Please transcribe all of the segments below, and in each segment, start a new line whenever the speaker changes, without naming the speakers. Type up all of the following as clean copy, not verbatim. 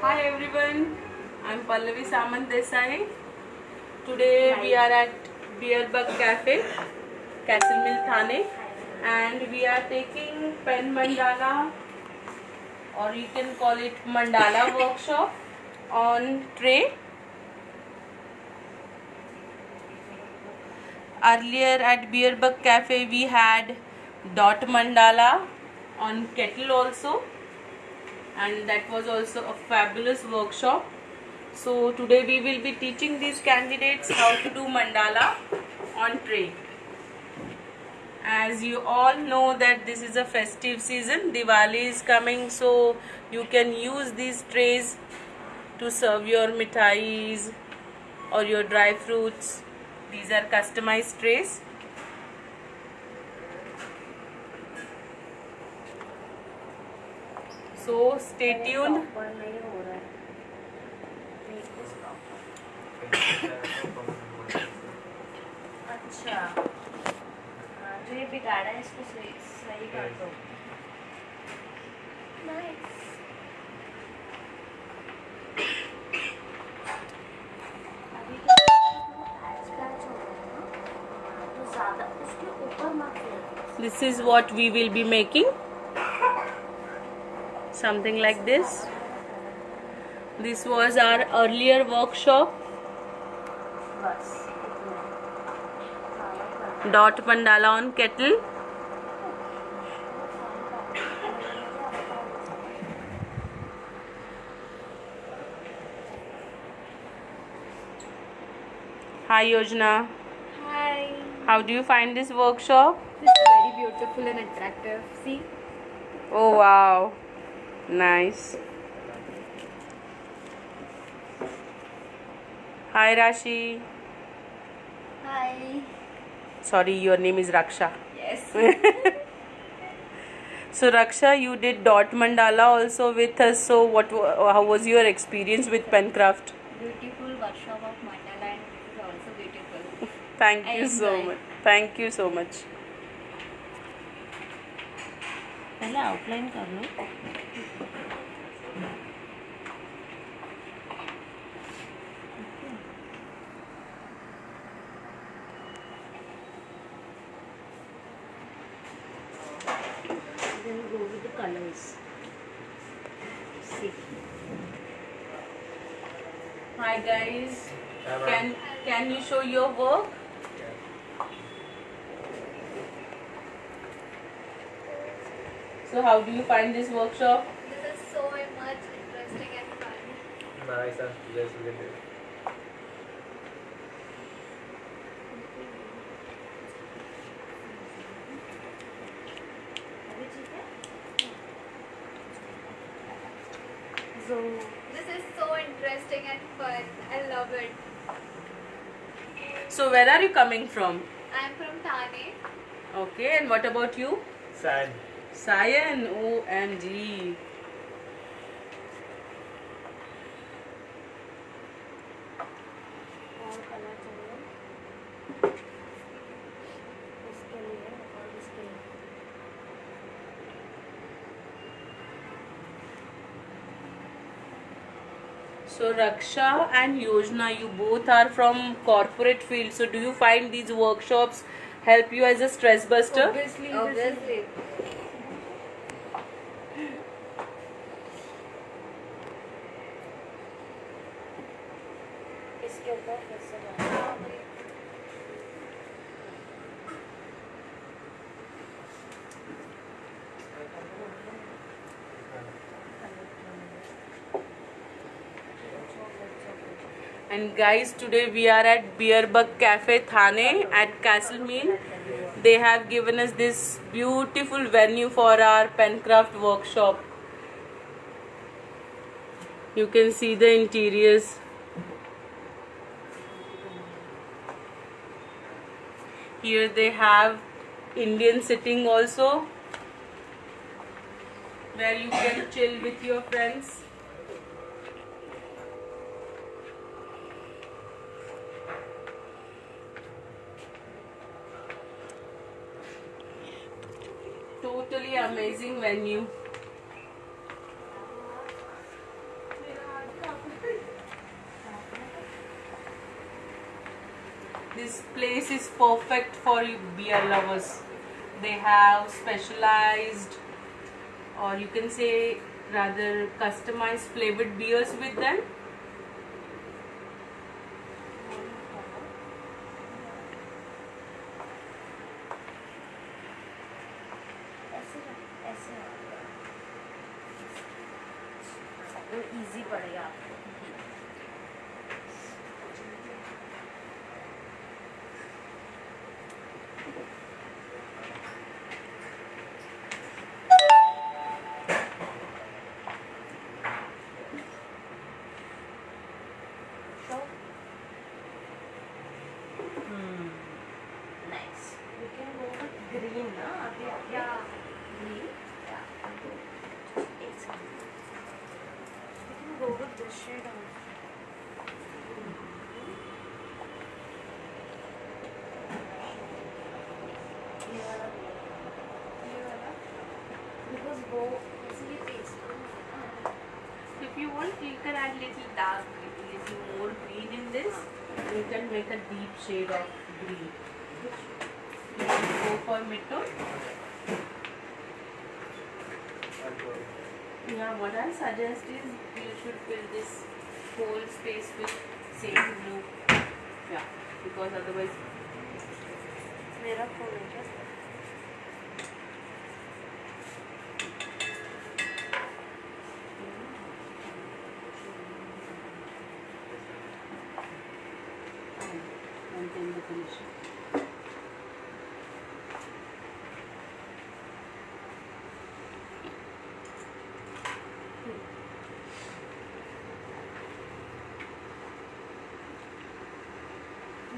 Hi everyone, I'm Pallavi Samant Desai. Today we are at Beer Bug Cafe, Castle Mill, Thane, and we are taking pen mandala, or you can call it mandala workshop on tray. Earlier at Beer Bug Cafe we had dot mandala on kettle also, and that was also a fabulous workshop. So today we will be teaching these candidates how to do mandala on tray. As you all know that this is a festive season, Diwali is coming, so you can use these trays to serve your mithais or your dry fruits. These are customized trays. So stay tuned.
अच्छा जो ये बिगाड़ा है इसको सही कर दो। अभी स्क्रैच हो गया ना तो ज़्यादा उसके ऊपर मत लेना।
This is what we will be making. Something like this. This was our earlier workshop.
बस
Dot mandala on kettle. Hi Yojana.
Hi.
How do you find this workshop?
This is very beautiful and attractive. See?
Oh wow. Nice. Hi Rashi.
Hi.
Sorry, your name is Raksha.
Yes.
So Raksha, you did dot mandala also with us. So how was your experience with Pencraft?
Beautiful workshop of mandala and this is also beautiful.
Thank
I
you so
enjoyed.
much. Thank you so much.
पहले outline कर लो। Then go with the colors. See.
Hi guys. Can you show your work? So how do you find this workshop?
This is so much interesting and fun.
Nice, yes, we did.
So
This is so interesting and fun. I love it.
So where are you coming from?
I'm from Thane.
Okay, and what about you?
Sad.
Sayan, OMG.
और colour चाहिए इसके लिए और इसके लिए।
So Raksha and Yojana, you both are from corporate field. So do you find these workshops help you as a stress buster?
Obviously.
इसके ऊपर फिर से डालना।
And guys, today we are at Beer Bug Cafe Thane at Castle Mill. They have given us this beautiful venue for our Pencraft workshop. You can see the interiors. Here they have Indian sitting also, where you can chill with your friends. Totally amazing venue. this place is perfect for you beer lovers. They have specialized, or you can say rather customized flavored beers with them.
तो easy पड़ेगा आपको. Nice. We can go with green, na?
Yeah.
Green. Yeah. Just एक second. We can go with this shade also. ये वाला. Because वो इसीलिए pastel है ना.
If you want, you can add little dark green, little more green in this. You can make a deep shade of green. You can go for mid-tone. Yeah, what I suggest is you should fill this whole space with same blue. Yeah, because otherwise.
मेरा phone है क्या?
Maintain the finishing.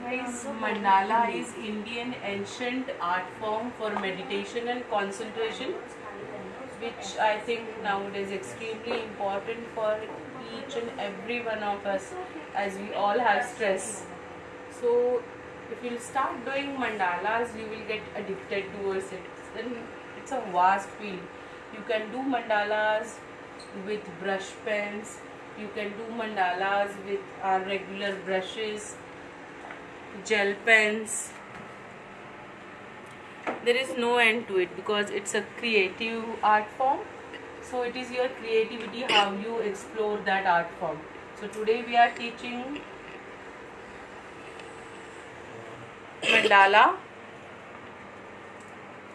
Guys, mandala is Indian ancient art form for meditation and concentration, which I think nowadays extremely important for each and every one of us, as we all have stress. So if you start doing mandalas, you will get addicted towards it. Then it's a vast field. You can do mandalas with brush pens. You can do mandalas with our regular brushes, gel pens. There is no end to it because it's a creative art form. So it is your creativity how you explore that art form. So today we are teaching mandala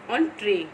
on tray.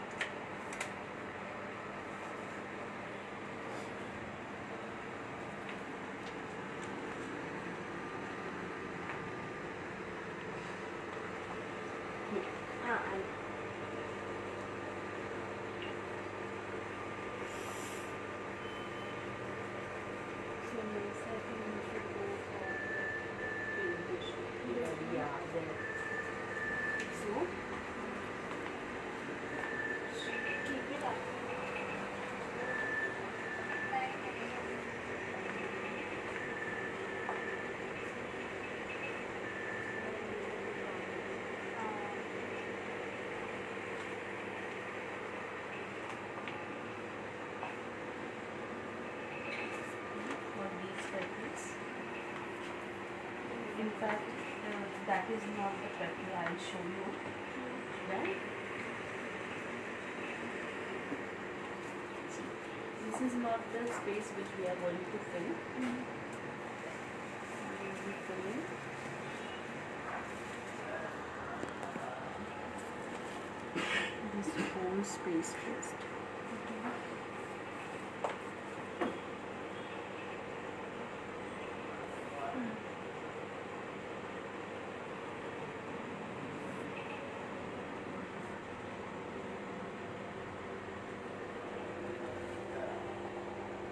In fact, that is not the petal. I'll show you. Right? This is not the space which we are going to fill. We will be filling this whole space first.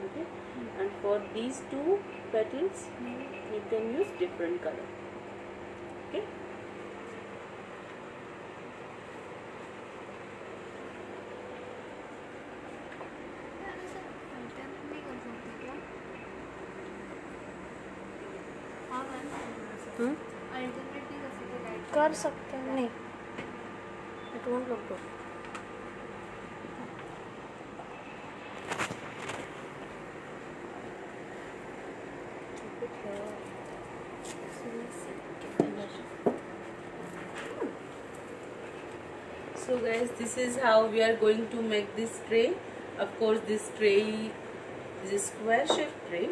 Okay, and for these two petals you can use different color. Okay,
कर सकते हैं नहीं. It won't look good. Keep it here. So we see.
So guys, this is how we are going to make this tray. Of course, this tray is a square shaped tray.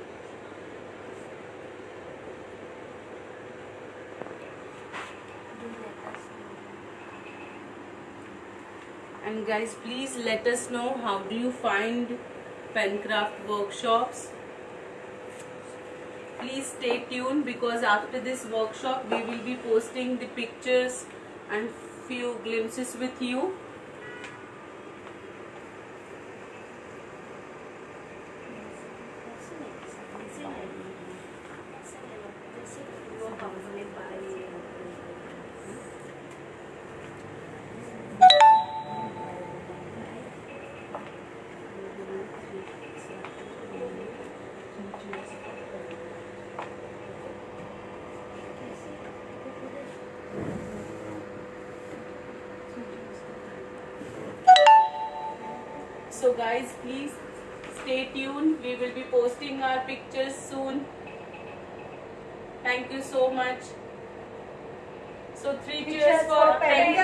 Do let us know.
And guys, please let us know how do you find Pencraft workshops. Please stay tuned because after this workshop we will be posting the pictures and few glimpses with you. So guys, please stay tuned. We will be posting our pictures soon. Thank you so much. So 3 cheers for Pencraft.